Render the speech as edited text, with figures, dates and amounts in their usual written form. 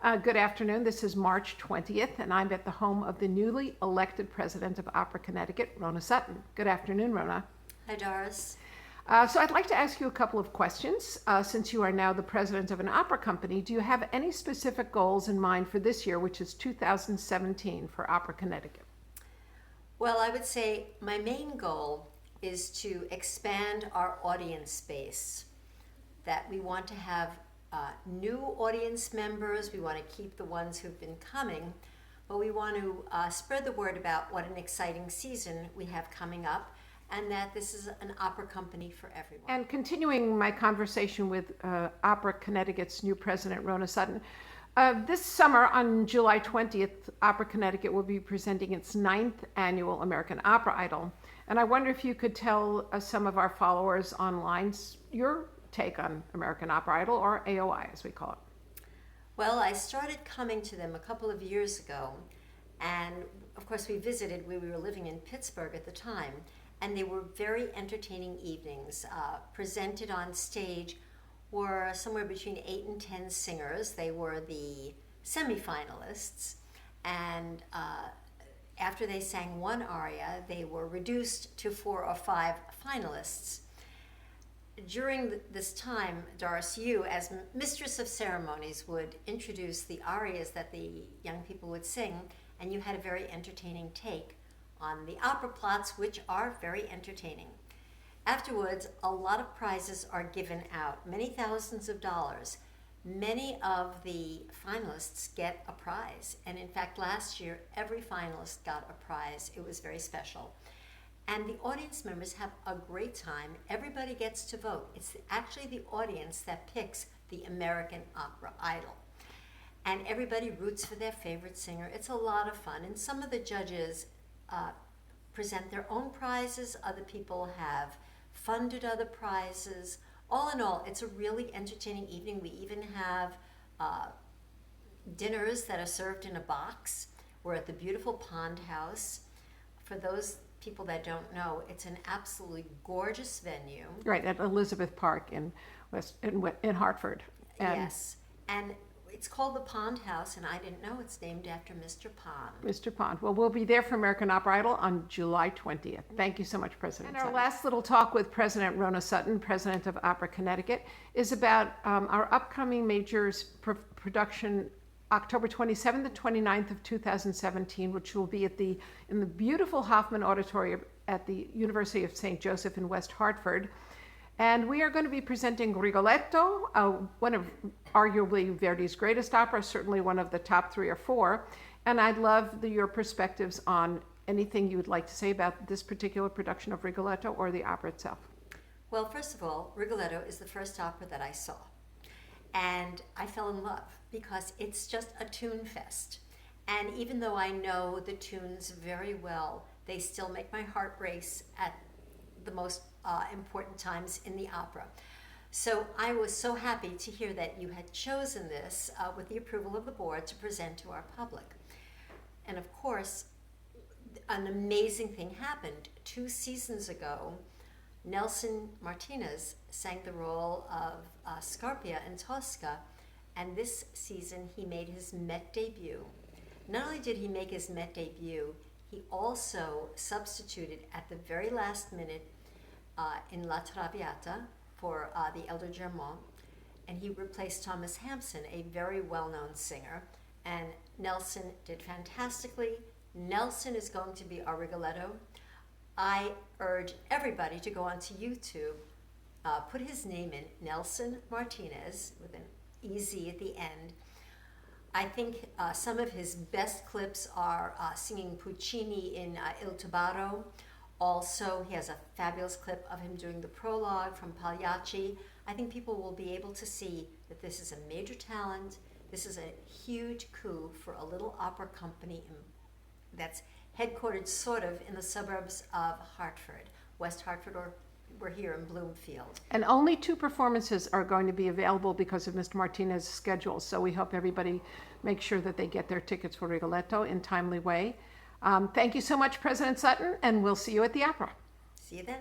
Good afternoon. This is March 20th, and I'm at the home of the newly elected president of Opera Connecticut, Rowna Sutin. Good afternoon, Rowna. Hi, Doris. So I'd like to ask you a couple of questions. Since you are now the president of an opera company, do you have any specific goals in mind for this year, which is 2017, for Opera Connecticut? Well, I would say my main goal is to expand our audience base. That we want to have new audience members. We want to keep the ones who've been coming, but we want to spread the word about what an exciting season we have coming up, and that this is an opera company for everyone. And continuing my conversation with Opera Connecticut's new president, Rowna Sutin, this summer on July 20th, Opera Connecticut will be presenting its 9th annual American Opera Idol. And I wonder if you could tell some of our followers online your take on American Opera Idol, or AOI as we call it. Well, I started coming to them a couple of years ago, and of course we visited where we were living in Pittsburgh at the time, and they were very entertaining evenings. Presented on stage were somewhere between 8 and 10 singers. They were the semifinalists, and after they sang one aria, they were reduced to 4 or 5 finalists. During this time, Doris, you, as mistress of ceremonies, would introduce the arias that the young people would sing, and you had a very entertaining take on the opera plots, which are very entertaining. Afterwards, a lot of prizes are given out, many thousands of dollars. Many of the finalists get a prize, and in fact, last year, every finalist got a prize. It was very special. And the audience members have a great time. Everybody gets to vote. It's actually the audience that picks the American Opera Idol. And everybody roots for their favorite singer. It's a lot of fun. And some of the judges present their own prizes. Other people have funded other prizes. All in all, it's a really entertaining evening. We even have dinners that are served in a box. We're at the beautiful Pond House. For those people that don't know, it's an absolutely gorgeous venue. Right, at Elizabeth Park in Hartford. Yes, and it's called the Pond House, and I didn't know it's named after Mr. Pond. Mr. Pond. Well, we'll be there for American Opera Idol on July 20th. Thank you so much, President Sutin. And our last little talk with President Rowna Sutin, President of Opera Connecticut, is about our upcoming major production October 27th and 29th of 2017, which will be in the beautiful Hoffman Auditorium at the University of St. Joseph in West Hartford. And we are going to be presenting Rigoletto, one of arguably Verdi's greatest operas, certainly one of the top 3 or 4. And I'd love your perspectives on anything you would like to say about this particular production of Rigoletto or the opera itself. Well, first of all, Rigoletto is the first opera that I saw. And I fell in love because it's just a tune fest. And even though I know the tunes very well, they still make my heart race at the most important times in the opera. So I was so happy to hear that you had chosen this with the approval of the board to present to our public. And of course, an amazing thing happened. 2 seasons ago, Nelson Martinez sang the role of Scarpia in Tosca, and this season he made his Met debut. Not only did he make his Met debut, he also substituted at the very last minute in La Traviata for the Elder Germont, and he replaced Thomas Hampson, a very well-known singer, and Nelson did fantastically. Nelson is going to be our Rigoletto. I urge everybody to go onto YouTube, put his name in, Nelson Martinez, with an EZ at the end. I think some of his best clips are singing Puccini in Il Tubaro. Also, he has a fabulous clip of him doing the prologue from Pagliacci. I think people will be able to see that this is a major talent. This is a huge coup for a little opera company that's headquartered sort of in the suburbs of Hartford, West Hartford, or we're here in Bloomfield. And only 2 performances are going to be available because of Mr. Martinez's schedule. So we hope everybody makes sure that they get their tickets for Rigoletto in a timely way. Thank you so much, President Sutin, and we'll see you at the opera. See you then.